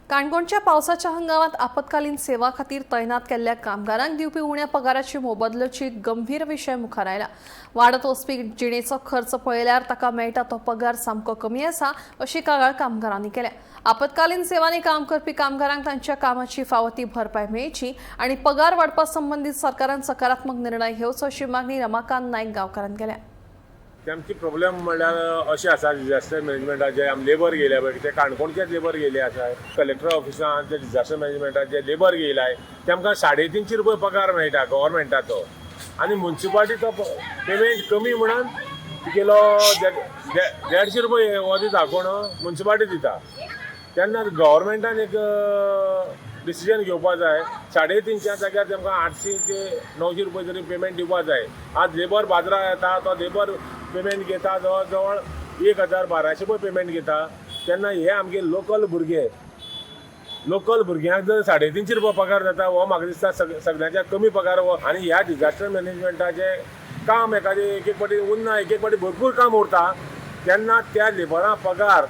काणकोणच्या पावसाच्या हंगामात आपत्कालीन सेवा खातीर तैनात केल्ल्या कामगारांक दिवपी उण्या पगाराची मोबदल्याची गंभीर विशय मुखार आयला। वाडत वचपी जिणेचो खर्च पळयल्यार ताका मेळटा तो पगार सामको कमी आसा अशी कागाळ कामगारांनी केल्या। आपत्कालीन सेवांनी काम करपी कामगारांक तांच्या कामाची फावो ती भरपाय मेळची आनी पगार वाडपा संबंधीत सरकारान सकारात्मक निर्णय घेवचो अशी मागणी रमाकांत नायक गांवकारान केल्या। आमची प्रॉब्लेम म्हणल्यार अशें आसा, डिझास्टर मॅनेजमेंटाचे आमी लेबर गेले पळय ते काणकोणचेच लेबर गेले आसा। कलेक्टर ऑफिसान ते डिझास्टर मॅनेजमेंटाचे लेबर गेलाय ते आमकां 350 रुपया पगार मेळटा गव्हर्मेंटाचो आनी म्युन्सिपालिटीचो पेमेंट कमी म्हणून केलो 150 रुपया हो दिता कोण म्युन्सिपालिटी दिता। तेन्ना गव्हर्मेंटान एक डिसिजन घेवपा जाय। 350 जाग्यार तेमकां 800 ते 900 रुपया तरी पेमेंट दिवपा जाय। आज लेबर बाजराक येता तो लेबर पेमेंट घेता जवळ जवळ 1012 रुपया पेमेंट घेता। तेन्ना हे आमगे लोकल भुरग्यांक जर 350 रुपया पगार जाता हो म्हाका दिसता सगळ्यांच्या कमी पगार हो। आनी ह्या डिझास्टर मॅनेजमेंटाचे काम एखादे एक पाटी उरना, एक पाटी भरपूर काम उरता तेन्ना त्या लेबरांक पगार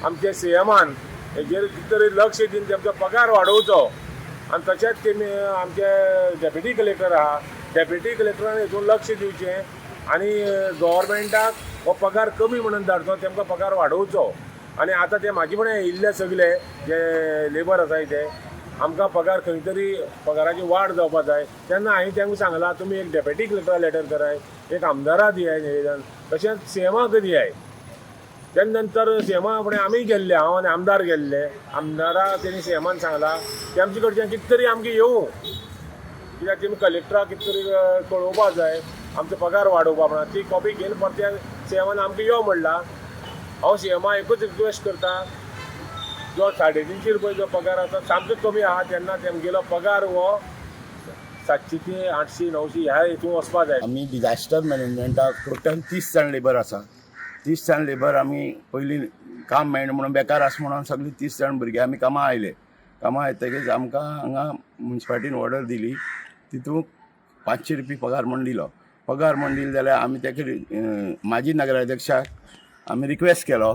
आमचे सीएमान हेजेर कितें तरी लक्ष दिवन तेमचो पगार वाडोवचो। आनी तशेंच तेमी आमचे डेप्युटी कलेक्टर आहा, डेप्युटी कलेक्टरान हेतून लक्ष दिवचें आनी गव्हर्मेंटाक हो पगार कमी म्हणून धाडचो, तेमकां पगार वाडोवचो। आनी आतां ते म्हाजे फुडें येयल्ले सगळे जे लेबर आसाय ते आमकां पगार खंय तरी पगाराची वाड जावपा जाय। तेन्ना हांवें तेंका सांगलां तुमी एक डेप्युटी कलेक्टरा लेटर कराय, एक आमदारा दियाय निवेदन, तशेंच सीएमाक दियाय। तेन्ना नंतर सीएमा फुडें आमी गेल्ले, हांव आनी आमदार गेल्ले। आमदारा तेणी सीएमान सांगलां की आमचे कडच्यान कितें तरी आमकां येवं, कित्याक तेमी कलेक्टराक कितें तरी कळोवपा जाय आमचो पगार वाडोवपा म्हणून। ती कॉपी घेवन परत्या सीएमान आमकां यो म्हणला। हांव सीएमा एकूच रिक्वेस्ट करता, जो 350 रुपया जो पगार आसा सामको कमी आहा तेन्ना तेमगेलो पगार हो 700 ते 800 900 ह्या हितून वचपा जाय। आमी डिझास्टर मॅनेजमेंटाक टोटल 30 जाण लेबर आसा। 30 जाण लेबर आमी पयलीं काम मेळना म्हणून बेकार आसा म्हणून सगळीं 30 जाण भुरगे आमी कामां आयले। कामां येतकीच आमकां हांगा म्युन्सिपालिटीन ऑर्डर दिली, तितूंत 500 रुपया पगार म्हूण दिलो। पगार म्हूण दिलो जाल्यार आमी तेका माजी नगराध्यक्षाक आमी रिक्वेस्ट केलो।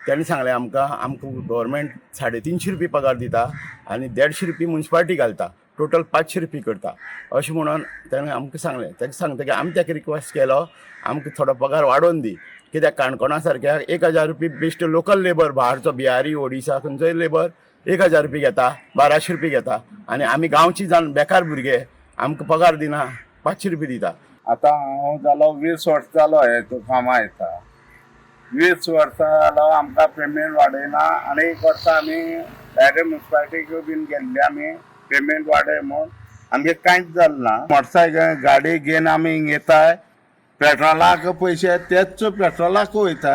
तेणें सांगलें आमकां गव्हर्मेंट 350 रुपया पगार दिता आनी 150 रुपया म्युन्सिपालिटी घालता, टोटल 500 रुपया करता अशें म्हणून ताणें आमकां सांगलें। ताका सांगतकीर आमी ताका रिक्वेस्ट केलो आमकां थोडो पगार वाडोवन दी, कित्याक काणकोणा सारक्या 1000 रुपया बेश्ट लोकल लेबर भायरचो बिहारी ओडिसा खंयचोय लेबर 1000 रुपया घेता, 1200 रुपया घेता आनी आमी गांवची जावन बेकार भुरगे आमकां पगार दिना, 500 रुपया दिता। आतां हांव जालो 20 वर्सां जालो हे कामां येता। 20 वर्सां जालो आमकां पेमेंट वाडयना आनी 1 वर्स आमी डायरेक्ट म्युन्सिपालिटीक बीन गेल्ले आमी पेमेंट वाडय म्हूण आमगे कांयच जालें ना। मोटरसायकल गाडी घेवन आमी येताय, पेट्रोलाक पयशे तेच पेट्रोलाक वयताय।